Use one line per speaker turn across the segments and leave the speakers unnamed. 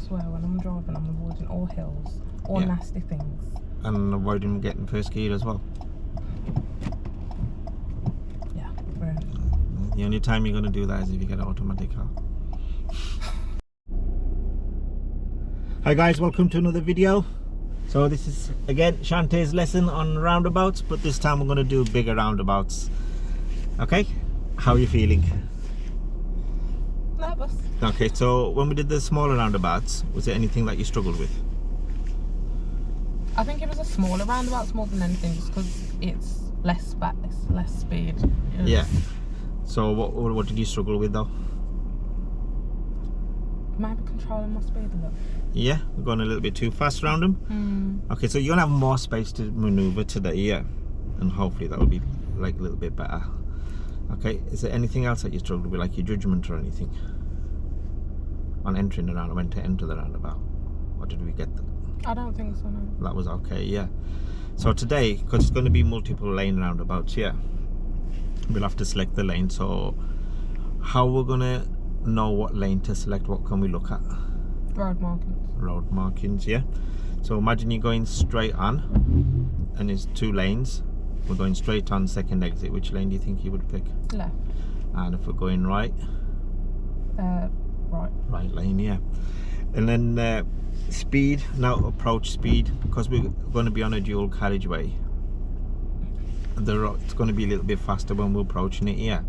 swear when I'm driving, I'm avoiding all hills, all nasty things.
And avoiding getting first gear as well.
Yeah, brilliant.
The only time you're going to do that is if you get an automatic car. Hi guys, welcome to another video. So this is again CHANTE'S lesson on roundabouts, but this time we're going to do bigger roundabouts. Okay, how are you feeling?
Nervous.
Okay, so when we did the smaller roundabouts, was there anything that you struggled with?
I think it was a smaller roundabouts more than anything, just because it's less speed.
Yeah. So what did you struggle with though?
Maybe controlling my speed a little.
Yeah, we're going a little bit too fast around them. Okay, so you're gonna have more space to maneuver today, yeah, and hopefully that will be like a little bit better. Okay, is there anything else that you struggled with, like your judgment or anything on entering the roundabout, when to enter the roundabout? Or did we get that?
I don't think so, no.
That was okay, yeah. So today, because it's going to be multiple lane roundabouts, yeah, we'll have to select the lane. So how we're gonna know what lane to select? What can we look at?
Road markings.
Road markings, yeah. So imagine you're going straight on and there's two lanes. We're going straight on second exit. Which lane do you think you would pick?
Left.
And if we're going right?
Right.
Right lane, yeah. And then speed, now approach speed, because we're going to be on a dual carriageway. It's going to be a little bit faster when we're approaching it, yeah.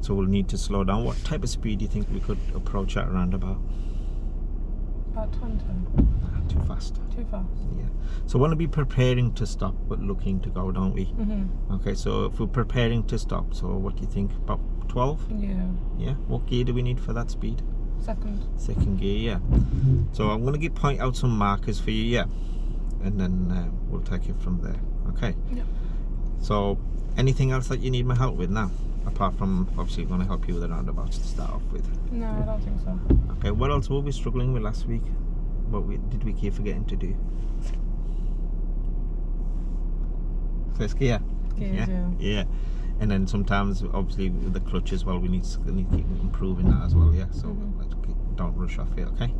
So we'll need to slow down. What type of speed do you think we could approach at a roundabout?
About 20.
Too fast.
Too fast.
Yeah. So we want to be preparing to stop but looking to go, don't we? Okay, so if we're preparing to stop, so what do you think? About 12?
Yeah.
Yeah. What gear do we need for that speed? Second gear, yeah. So I'm going to point out some markers for you, yeah, and then we'll take it from there. Okay.
Yep.
So anything else that you need my help with now, apart from obviously going to help you with the roundabouts to start off with?
No, I don't think so.
Okay, what else were we struggling with last week? What did we keep forgetting to do? First gear.
Gears,
yeah. And then sometimes obviously with the clutch as well, we need to keep improving that as well, yeah. So don't rush off it, okay?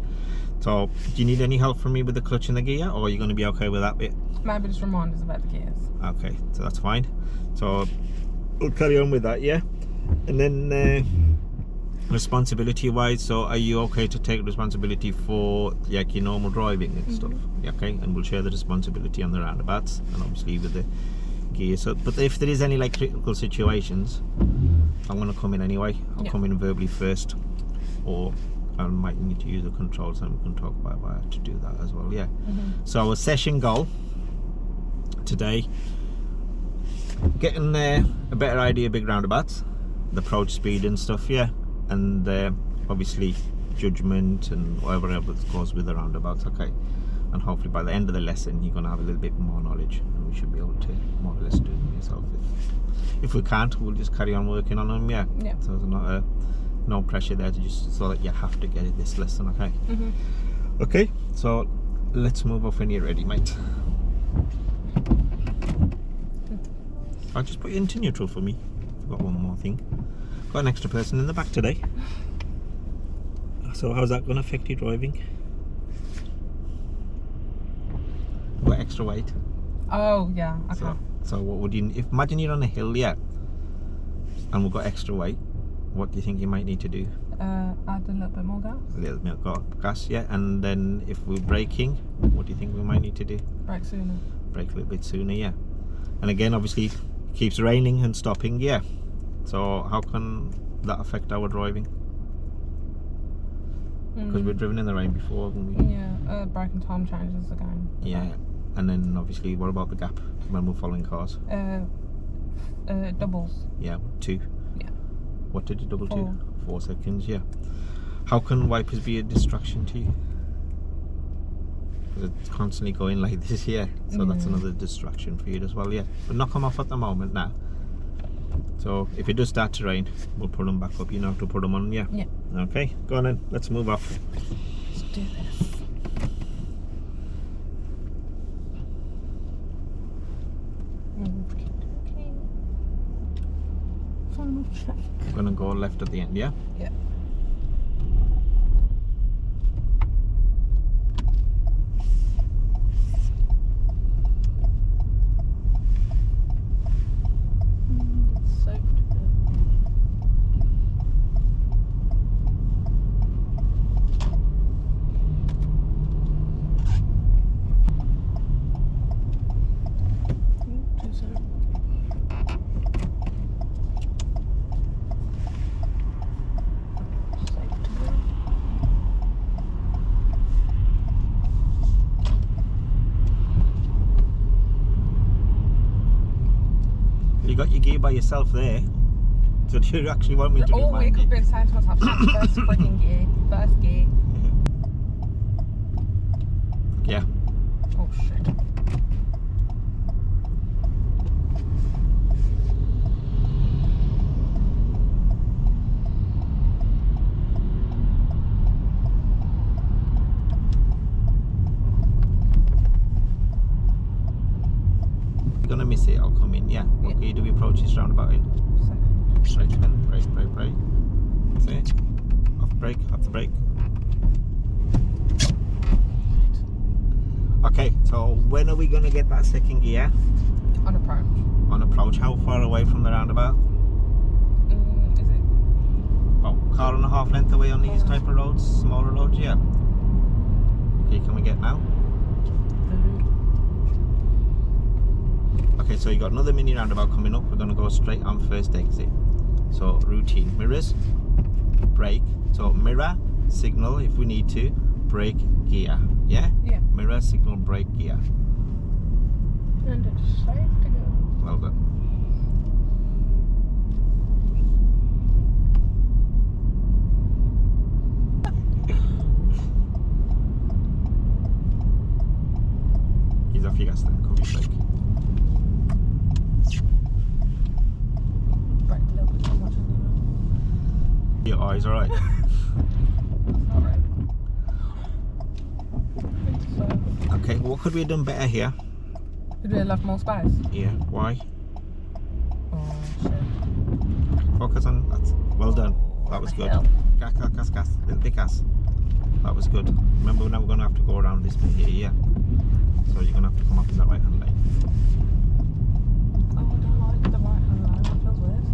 So do you need any help from me with the clutch and the gear, or are you going to be okay with that bit?
Maybe just remind us about the gears.
Okay, so that's fine. So we'll carry on with that, yeah. And then responsibility wise, so are you okay to take responsibility for like your normal driving and stuff? Okay, and we'll share the responsibility on the roundabouts and obviously with the gear. So but if there is any like critical situations, I'm going to come in anyway. I'll come in verbally first, or I might need to use the controls and we can talk about how to do that as well, yeah. So our session goal today, getting a better idea of big roundabouts, the approach speed and stuff, yeah, and obviously judgment and whatever else goes with the roundabouts, okay. And hopefully by the end of the lesson you're going to have a little bit more knowledge and we should be able to more or less do them yourself. If we can't, we'll just carry on working on them, yeah. So there's not no pressure there to just so that you have to get it this lesson, okay. Okay, so let's move off when you're ready, mate. I'll just put you into neutral for me. Forgot one more thing. Got an extra person in the back today. So how's that going to affect your driving? Got extra weight.
Oh yeah, okay.
So what would you, imagine you're on a hill, yeah, and we've got extra weight, what do you think you might need to do?
Add a little bit more gas.
A little bit of gas, yeah. And then if we're braking, what do you think we might need to do?
Brake sooner.
Brake a little bit sooner, yeah. And again, obviously it keeps raining and stopping, yeah. So how can that affect our driving? Because we've driven in the rain before, haven't we?
Yeah, braking time changes again.
Yeah. And then obviously what about the gap when we're following cars?
Doubles.
Yeah, 2.
Yeah.
What did you double to? 4 seconds, yeah. How can wipers be a distraction to you? Because it's constantly going like this, yeah. So that's another distraction for you as well, yeah. But knock them off at the moment now. So if it does start to rain, we'll put them back up. You know how to put them on, yeah? Yeah. Okay, go on then. Let's move off.
Let's do this. Final check.
I'm gonna go left at the end, yeah?
Yeah.
got your gear by yourself there. So do you actually want me to do
all
my
week
gear?
I've been saying to myself, first freaking gear, first gear.
Yeah.
Oh shit.
You're gonna miss it, I'll come in, yeah. What gear do we approach this roundabout in?
Second.
Straight then, brake. That's it. Off the brake. Okay, so when are we gonna get that second gear?
On approach.
On approach, how far away from the roundabout?
Is it?
About a car and a half length away on these type of roads, smaller roads, yeah. Okay, can we get now? Okay, so you got another mini roundabout coming up. We're gonna go straight on first exit. So routine, mirrors, brake. So mirror, signal if we need to, brake, gear. Yeah?
Yeah.
Mirror, signal, brake, gear.
And it's safe to go.
Well done. Ease off your gas then, cover your brake.
Brake a little bit too much on
Your eyes alright?
the road. Alright. So,
Okay, what could we have done better here?
could we have left more space?
Yeah, why?
Oh shit.
Focus on that. Well done. That was
the
good.
hell?
Gas. Little bit gas. That was good. Remember, now we're going to have to go around this bit here, yeah? So you're going to have to come up in the right hand lane.
Oh, I don't like the right hand line. It feels weird.
A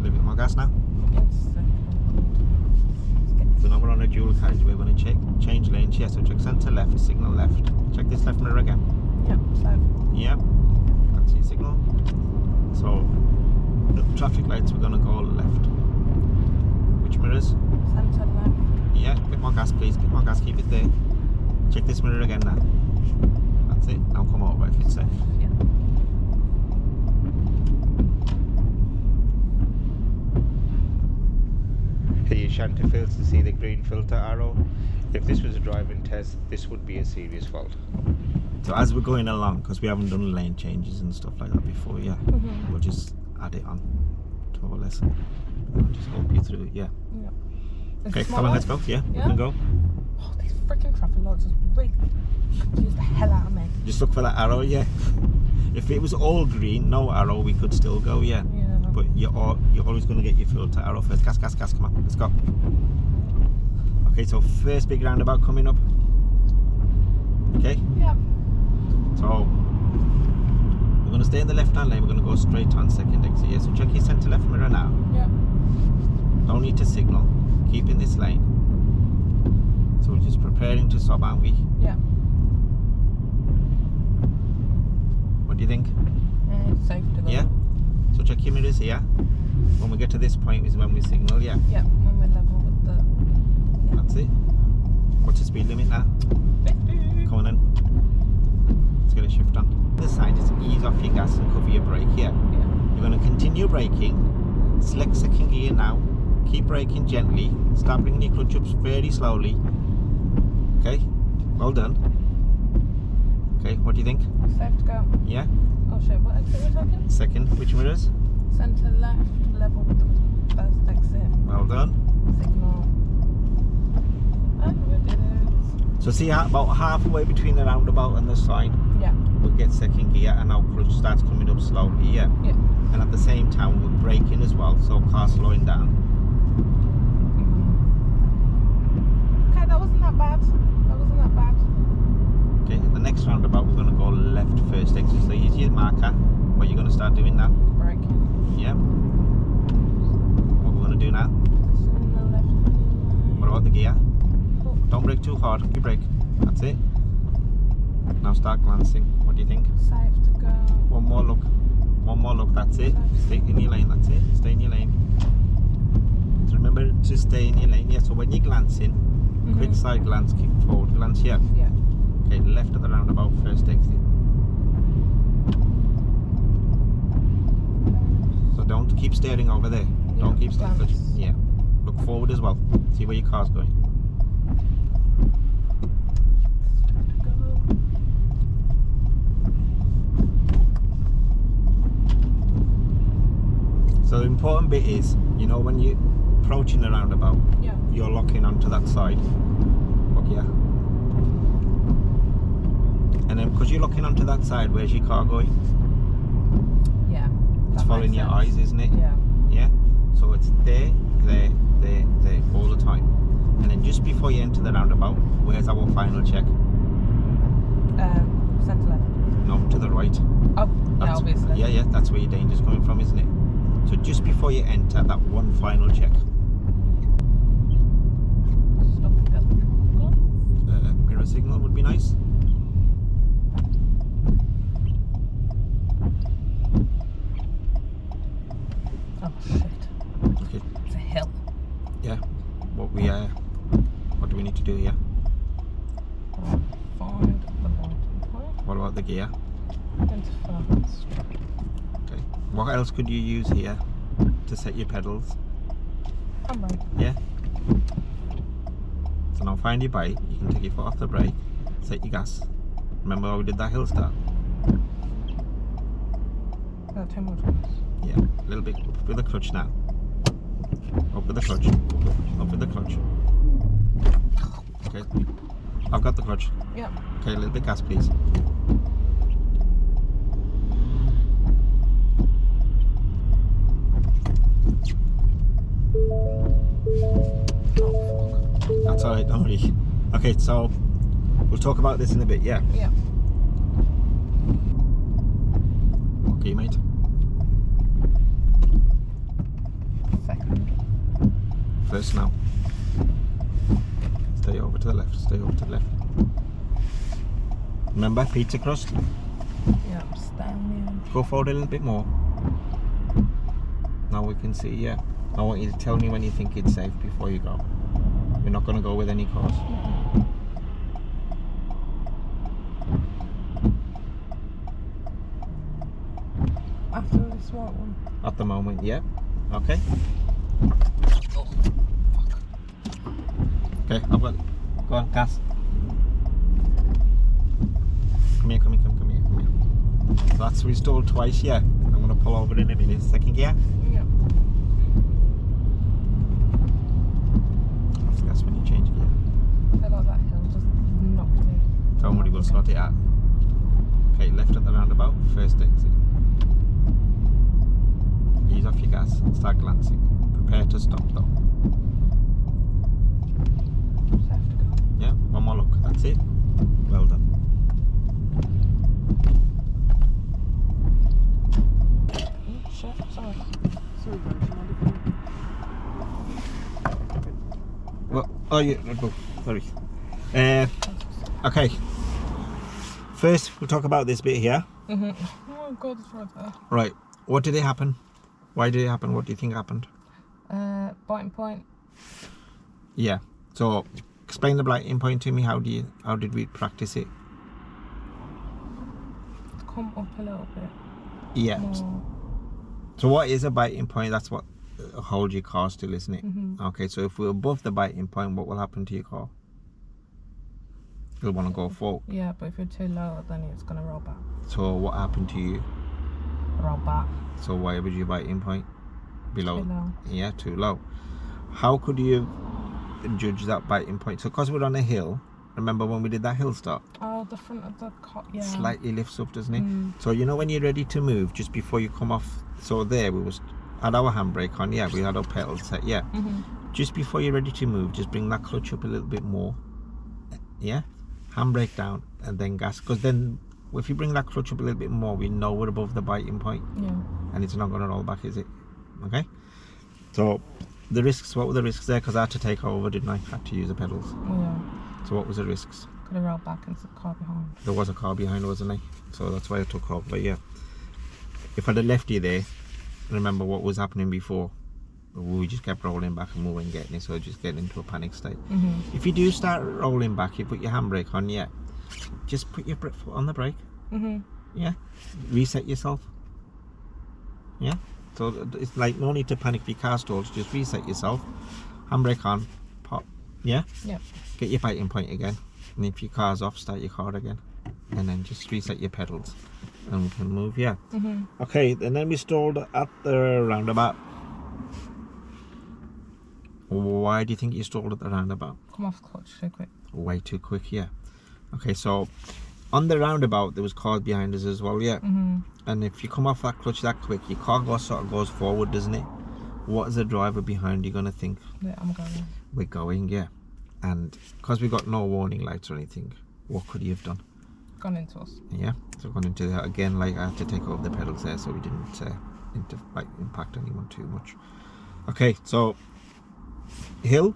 little bit more gas now.
It's
So now we're on a dual carriageway. We're going to change lanes here. So check centre left, signal left. Check this left mirror again.
Yep, so.
Yep. Can't see signal. So the traffic lights, we're going to go left. Which mirrors?
Centre left.
Yeah, bit more gas please, bit more gas, keep it there. Check this mirror again now. That's it, now come over if it's safe.
Yeah.
Here your shanty fails to see the green filter arrow. If this was a driving test, this would be a serious fault. So as we're going along, because we haven't done lane changes and stuff like that before, yeah, we'll just add it on to our lesson. I'll just help you through it, yeah.
Yeah.
Okay, come on, let's go. Yeah, we can go.
Oh, these freaking traffic lights just really confuse the hell out of me.
Just look for that arrow, yeah. If it was all green, no arrow, we could still go, yeah.
Yeah.
But you're always going to get your filter arrow first. Gas, come on, let's go. Okay, so first big roundabout coming up. Okay?
Yeah.
So, we're going to stay in the left-hand lane, we're going to go straight on second exit, yeah. So check your centre left mirror now.
Yeah.
Don't need to signal. Keep in this lane. So we're just preparing to stop, aren't we?
Yeah.
What do you think?
It's safe to go.
Yeah? So check your mirrors here. When we get to this point is when we signal, yeah?
Yeah, when we're level with the... Yeah.
That's it. What's the speed limit now?
50.
Come on then. Let's get a shift on. This side, just ease off your gas and cover your brake here.
Yeah.
You're going to continue braking. Select second gear now. Keep braking gently. Start bringing your clutch up very slowly. Okay, well done. Okay, what do you think?
Safe to go.
Yeah?
Oh shit, what exit are we taking?
Second, which mirrors?
Centre left, level with the first exit.
Well done.
Signal. And we did it.
So see how about halfway between the roundabout and the sign,
Yeah.
we'll get second gear and our clutch starts coming up slowly, yeah?
Yeah.
And at the same time we're braking as well, so car slowing down.
Okay, that wasn't that bad.
Okay, the next roundabout we're going to go left first exit. So here's your marker. What you're going to start doing now?
Brake.
Yeah. What we're going to do now?
Position in the left.
What about the gear?
Oh.
Don't brake too hard. You brake. That's it. Now start glancing. What do you think?
Safe to go.
One more look. That's it. Stay in your lane. That's it. Stay in your lane. So remember to stay in your lane. Yeah. So when you're glancing, quick side glance, keep forward glance. Yeah.
Yeah.
Okay. Left of the roundabout, first exit. So don't keep staring over there.
Yeah,
Don't keep staring.
glance.
Yeah. Look forward as well. See where your car's going. So the important bit is, you know, when you're approaching the roundabout,
Yeah.
you're locking onto that side. Look here. And then because you're looking onto that side, where's your car going?
Yeah.
It's
that
following
makes
your
sense.
eyes, isn't it?
Yeah.
Yeah. So it's there, there, there, there, all the time. And then just before you enter the roundabout, where's our final check?
Centre left.
No, to the right.
Oh, yeah, obviously.
Yeah, that's where your danger's coming from, isn't it? So just before you enter, that one final check.
Stop and go.
Mirror signal would be nice.
Oh shit.
Okay.
It's a hill.
Yeah. What do we need to do here?
Find the mountain point.
What about the gear?
Identify that structure.
Okay. What else could you use here to set your pedals?
Handbrake.
Yeah. So now find your bike. You can take your foot off the brake. Set your gas. Remember how we did that hill start?
Not too much gas.
Yeah. A little bit up with the clutch now. Up with the clutch. Up with the clutch. Okay. I've got the clutch.
Yeah.
Okay, a little bit gas, please. That's alright, don't worry. Okay, so we'll talk about this in a bit, yeah?
Yeah.
Okay, mate.
Second.
First now. Stay over to the left, stay over to the left. Remember, pizza crust?
Yeah, standing.
Go forward a little bit more. Now we can see, yeah. I want you to tell me when you think it's safe before you go. We're not going to go with any cars.
After this white one.
At the moment, yeah. Okay.
Oh, fuck.
Okay, I've got it. Go on, gas. Come here, come here, come here, come here. So that's restored twice, yeah. I'm going to pull over in a minute. Second gear.
Yeah.
Off the gas when you change gear.
I feel like that hill just knocked me.
Don't worry, we'll sort it out. Okay, left at the roundabout, first exit. Ease off your gas, start glancing. Prepare to stop though.
Just have to go.
Yeah, one more look, that's it. Well done.
Oh, shit, sorry. Sorry, guys.
Well, oh yeah, Red Bull, sorry. Okay. First, we'll talk about this bit here.
Oh my god, it's right there.
Right, what did it happen? Why did it happen? What do you think happened?
Biting point.
Yeah. So explain the biting point to me. How did we practice it?
Come up a little bit.
Yeah.
More.
So what is a biting point? That's what holds your car still, isn't it?
Mm-hmm.
Okay. So if we're above the biting point, what will happen to your car? You'll want to go forward.
Yeah, but if you're too low, then it's gonna roll back.
So what happened to you?
Roll back.
So why was your biting point below?
Too low.
Yeah, too low. How could you judge that biting point? So because we're on a hill, remember when we did that hill start?
Oh, the front of the car. Yeah.
Slightly lifts up, doesn't it?
Mm.
So you know when you're ready to move, just before you come off. So there we had our handbrake on. Yeah, we had our pedals set. Yeah.
Mm-hmm.
Just before you're ready to move, just bring that clutch up a little bit more. Yeah. Handbrake down and then gas. Because then if you bring that clutch up a little bit more, we know we're above the biting point.
Yeah.
And it's not going to roll back, is it? Okay. So the risks. What were the risks there? Because I had to take over, didn't I? I had to use the pedals.
Yeah.
So what was the risks?
Could have rolled back into the car behind.
There was a car behind, wasn't there? So that's why I took off. But yeah, if I'd have left you there, remember what was happening before. We just kept rolling back and we weren't getting it, so just getting into a panic state.
Mm-hmm.
If you do start rolling back, you put your handbrake on, yeah, just put your foot on the brake.
Mm-hmm.
Yeah, reset yourself. Yeah, So it's like no need to panic if your car stalls. Just reset yourself, handbrake on, pop, yeah.
Yep.
Get your biting point again, and if your car's off, start your car again, and then just reset your pedals, and we can move. Yeah. Okay, and then we stalled at the roundabout. Why do you think you stalled at the roundabout?
Come off the clutch too quick.
Way too quick, yeah. Okay, so on the roundabout there was cars behind us as well, yeah. And if you come off that clutch that quick, your car sort of goes forward, doesn't it? What is the driver behind you gonna think?
Yeah, I'm going.
We're going, yeah. And because we got no warning lights or anything, what could he have done?
Gone into us.
Yeah, so gone into that again. Like I had to take over the pedals there so we didn't impact anyone too much. Okay, so hill,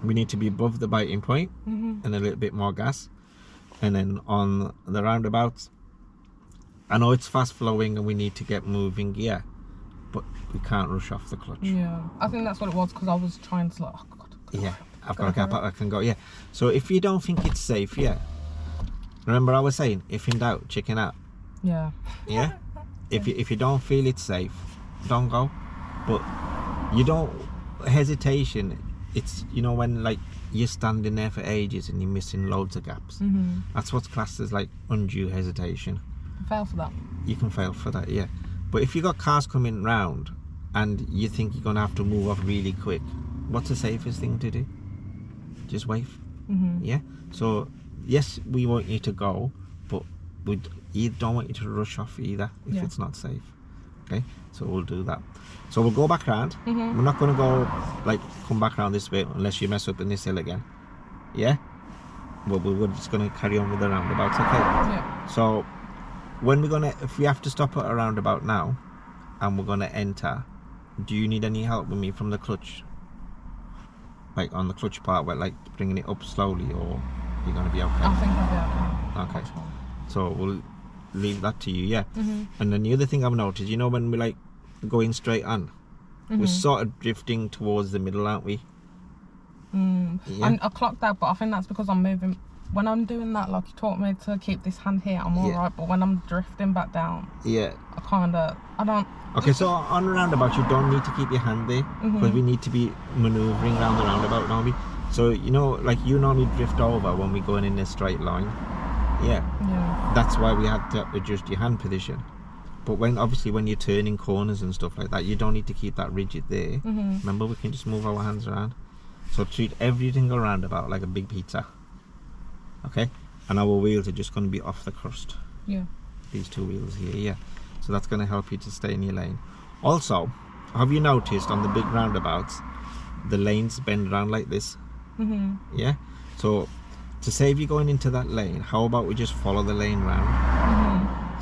we need to be above the biting point and a little bit more gas. And then on the roundabouts, I know it's fast flowing and we need to get moving, yeah, but we can't rush off the clutch.
Yeah, I think that's what it was, because I was trying to like, oh God,
yeah, I've got a gap, I can go, yeah. So if you don't think it's safe, yeah, remember I was saying, if in doubt, chicken out.
Yeah.
Yeah. If you don't feel it's safe, don't go. But you don't hesitation. It's, you know, when like you're standing there for ages and you're missing loads of gaps. That's what's classed as like undue hesitation.
Fail for that.
You can fail for that, yeah. But if you got cars coming round and you think you're gonna have to move off really quick, what's the safest thing to do? Just wait. Yeah. So yes, we want you to go, but you don't want you to rush off either if it's not safe. Okay, so we'll do that. So we'll go back around. We're not going to go like come back around this way unless you mess up in this hill again. Yeah, well, we're just going to carry on with the roundabouts. Okay.
Yeah.
So when we're gonna, if we have to stop at a roundabout now and we're going to enter, do you need any help with me from the clutch, like on the clutch part, where like bringing it up slowly, or you're going to be okay?
I think I'll be okay.
Okay, so we'll leave that to you, yeah. And then the other thing I've noticed, you know, when we like going straight on, we're sort of drifting towards the middle, aren't we?
Yeah. I clocked that, but I think that's because I'm moving. When I'm doing that, like you taught me to keep this hand here, I'm alright, but when I'm drifting back down, I don't.
Okay, so on the roundabout, you don't need to keep your hand there, because we need to be manoeuvring around the roundabout, don't we? So, you know, like you normally drift over when we're going in a straight line. Yeah. That's why we had to adjust your hand position. But when obviously when you're turning corners and stuff like that, you don't need to keep that rigid there. Remember, we can just move our hands around. So treat everything around about like a big pizza. Okay? And our wheels are just going to be off the crust.
Yeah.
These two wheels here, yeah. So that's going to help you to stay in your lane. Also, have you noticed on the big roundabouts, the lanes bend around like this? Yeah? So to save you going into that lane, how about we just follow the lane round?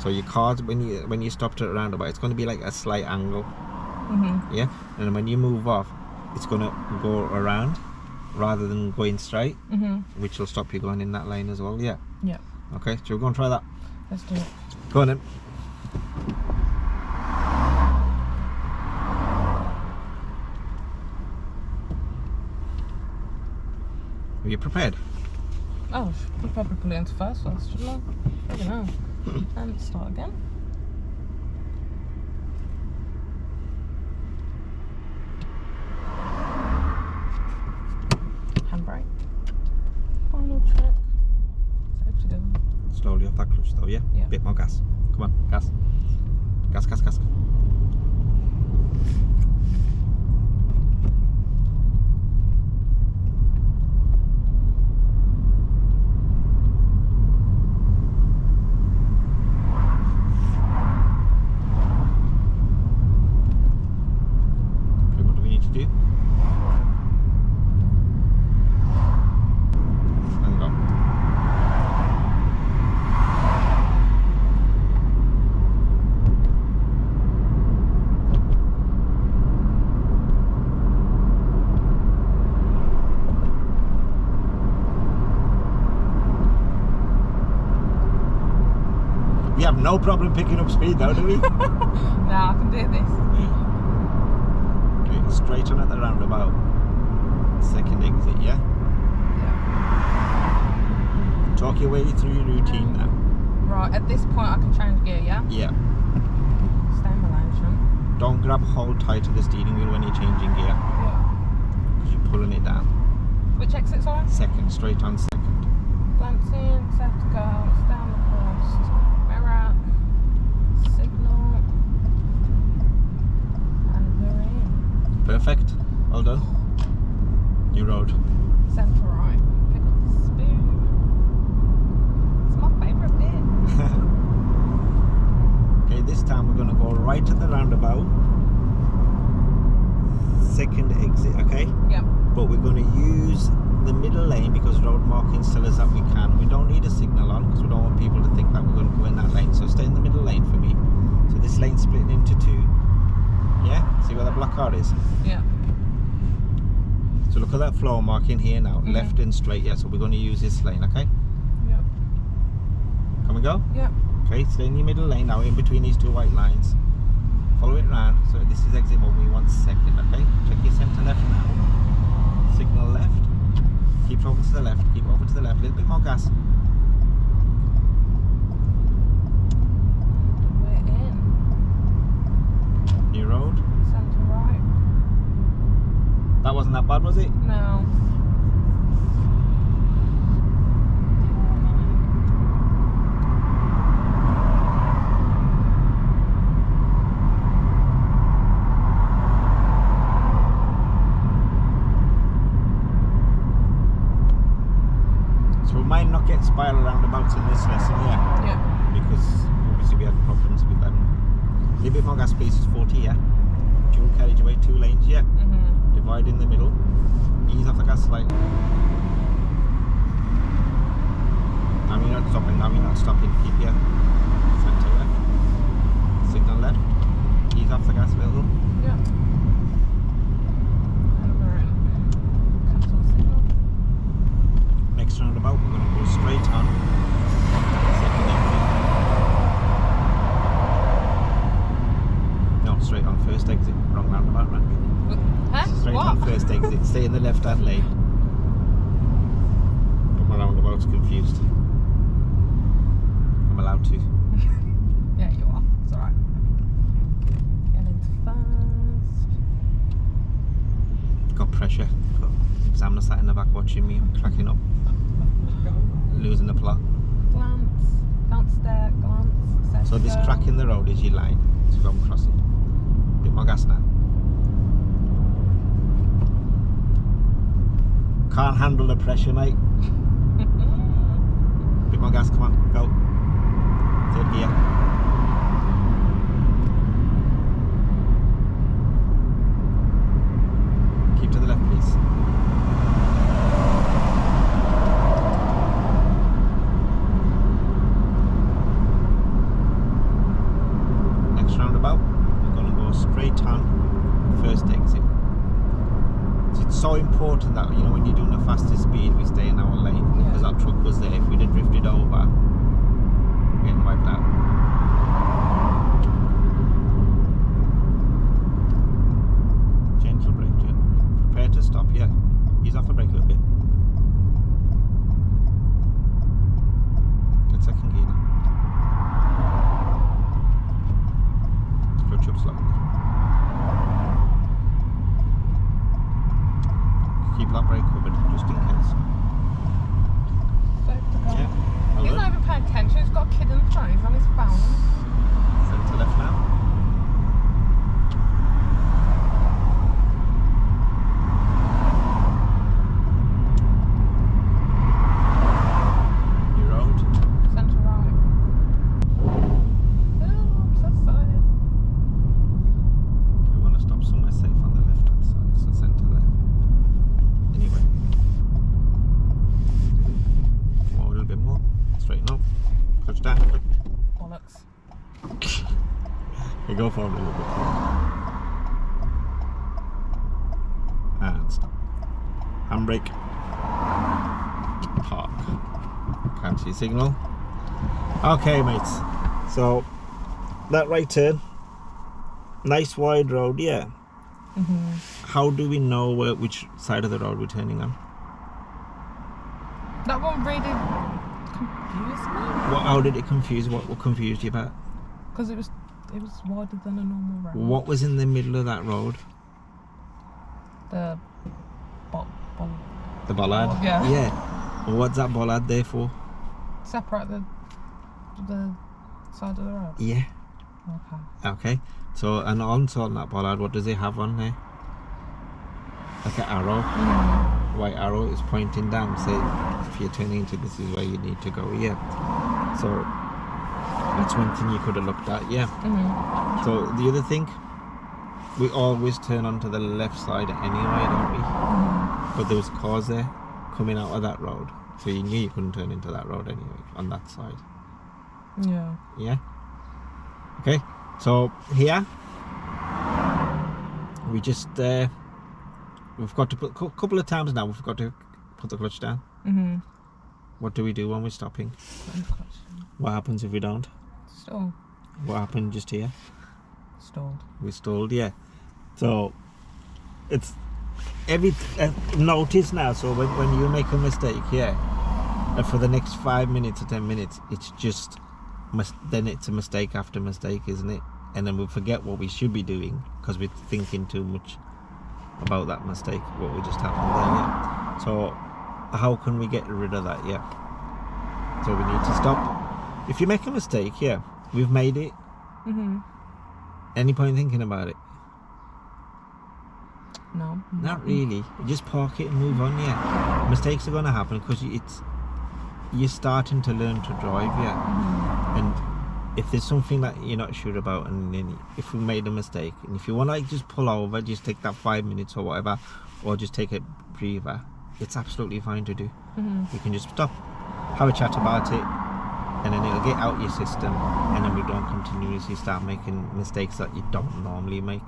So your cars, when you stopped at a roundabout, it's going to be like a slight angle. Yeah, and when you move off, it's going to go around rather than going straight, which will stop you going in that lane as well. Yeah.
Yeah.
Okay, so we're going to try that.
Let's do it.
Go on then. Are you prepared?
Oh, I should probably put it into first, shouldn't I? I don't know. And start again. Handbrake. Final check. Safe to go.
Slowly off that clutch though, yeah?
Yeah.
Bit more gas. Come on, gas. Gas, gas, gas. We have no problem picking up speed though, do we?
Nah, I can do this.
Okay, straight on at the roundabout. Second exit, yeah?
Yeah.
Talk your way through your routine now.
Right, at this point I can change gear, yeah?
Yeah.
Stay in my lane, shouldn't
Don't grab hold tight to the steering wheel when you're changing gear.
Yeah.
Because you're pulling it down.
Which exit, sorry?
Second, straight on second.
Glance in, set to go, down the coast. Mirror. Signal. And we're in.
Perfect. Well done. New road.
Centre right. Pick up the spoon. It's my favourite bit.
Okay, this time we're going to go right at the roundabout. Second exit, okay?
Yep.
But we're going to use the middle lane because road markings tell us that we can. We don't need a signal on because we don't want people to think that we're going to go in that lane. So stay in the middle lane for me. So this lane's splitting into two. Yeah? See where the black car is?
Yeah.
So look at that floor marking here now. Left and straight, yeah. So we're going to use this lane, okay?
Yep.
Can we go?
Yep.
Okay, stay in your middle lane now, in between these two white lines. Follow it round. So this is exit 1, we want second, okay? Check your centre left now. Signal left. Keep over to the left, keep over to the left. A little bit more gas.
We're in.
New road.
Centre right.
That wasn't that bad, was it?
No.
Might not get spiral roundabouts in this lesson, yeah?
Yeah.
Because obviously we had problems with that. A little bit more gas, please. It's 40, yeah? Dual carriageway, 2 lanes, yeah? Divide in the middle. Ease off the gas slightly. Now we're not stopping, now we're not stopping. Keep your centre left. Signal left. Ease off the gas a little.
Yeah. And we're in. Cancel signal.
Next roundabout, we're going to go straight on. Second exit. No, straight on first exit. Wrong roundabout, right?
Huh?
Straight
What?
on first exit. Stay in the left-hand lane. Got my roundabouts confused. I'm allowed to.
Yeah, you are. It's alright. Get into first.
Got pressure. Got examiner sat in the back watching me. I'm cracking up. Losing the plot.
Glance. Bounce there. Glance. Set
So this
go.
crack in the road is your line. So go and cross it. Bit more gas now. Can't handle the pressure, mate. Bit more gas, come on, go. Third gear. Keep to the left, please. Next roundabout, we're going to go straight on first exit. It's so important that, you know, when you're doing the fastest speed, we stay in our lane because our truck was there. If we'd have drifted over, we're getting wiped out. Gentle brake, gentle brake. Prepare to stop, yeah. Ease off the brake a little bit. Get second gear now. Clutch up slowly. Keep that brake covered, just in case.
Safe to go.
Yeah.
He's not even paying attention. He's got a kid in the front. He's on his phone.
Centre left now. New road.
Centre right. Oh, I'm so sorry.
We want to stop somewhere safe on the left hand side, so centre left. Anyway. More, a little bit more. Straighten up. Clutch down.
Bollocks.
You go forward a little bit. And stop. Handbrake. Park. Can't see signal. Okay, mates. So that right turn. Nice wide road, yeah. How do we know which side of the road we're turning on?
That one really confused me.
How did it confuse? What confused you about?
Because it was It was wider than a normal road.
What was in the middle of that road?
The
The bollard?
Oh, yeah.
Yeah. Well, what's that bollard there for?
Separate the side of the road?
Yeah.
Okay.
Okay. So, and also on that bollard, what does it have on there? Like an arrow. White arrow is pointing down. Say, if you're turning into this is where you need to go. Yeah. So, that's one thing you could have looked at. Yeah. So, the other thing, we always turn onto the left side anyway, don't we? But there was cars there coming out of that road. So you knew you couldn't turn into that road anyway, on that side.
Yeah.
Yeah? Okay, so here, we just, we've got to put, a couple of times now, we've got to put the clutch down. What do we do when we're stopping? What happens if we don't?
Stalled.
What happened just here?
Stalled.
We stalled, yeah. So, it's notice now, so when you make a mistake, and for the next 5 minutes or 10 minutes, it's just, then it's a mistake after mistake, isn't it? And then we forget what we should be doing because we're thinking too much about that mistake, what we just happened there, So, how can we get rid of that, So we need to stop. If you make a mistake, we've made it. Any point thinking about it?
No.
Not really. You just park it and move on, Mistakes are going to happen because you're starting to learn to drive, And if there's something that you're not sure about, and then if we made a mistake, and if you want to just pull over, just take that 5 minutes or whatever, or just take a breather, it's absolutely fine to do. You can just stop, have a chat about it, and then it'll get out your system, and then we don't continuously start making mistakes that you don't normally make.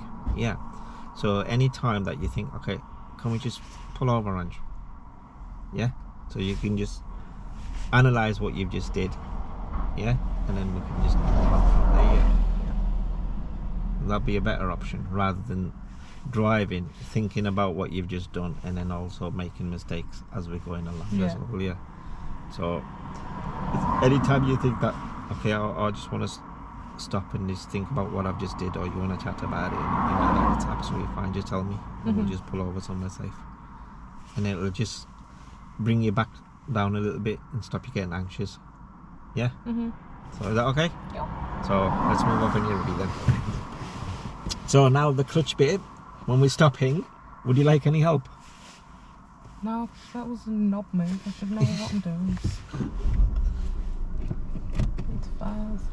So any time that you think, okay, can we just pull over, Ange? So you can just analyze what you've just did, and then we can just move on from there. That'd be a better option rather than driving, thinking about what you've just done, and then also making mistakes as we're going along as well. So anytime you think that, okay, I just want to stop and just think about what I've just did, or you want to chat about it, and it's absolutely fine, just tell me, and we'll just pull over somewhere safe, and it'll just bring you back down a little bit and stop you getting anxious. So is that okay? So let's move on when you're ready then. So now the clutch bit, when we're stopping, would you like any help?
No, that was a knob move. I should know what I'm doing. It's fast.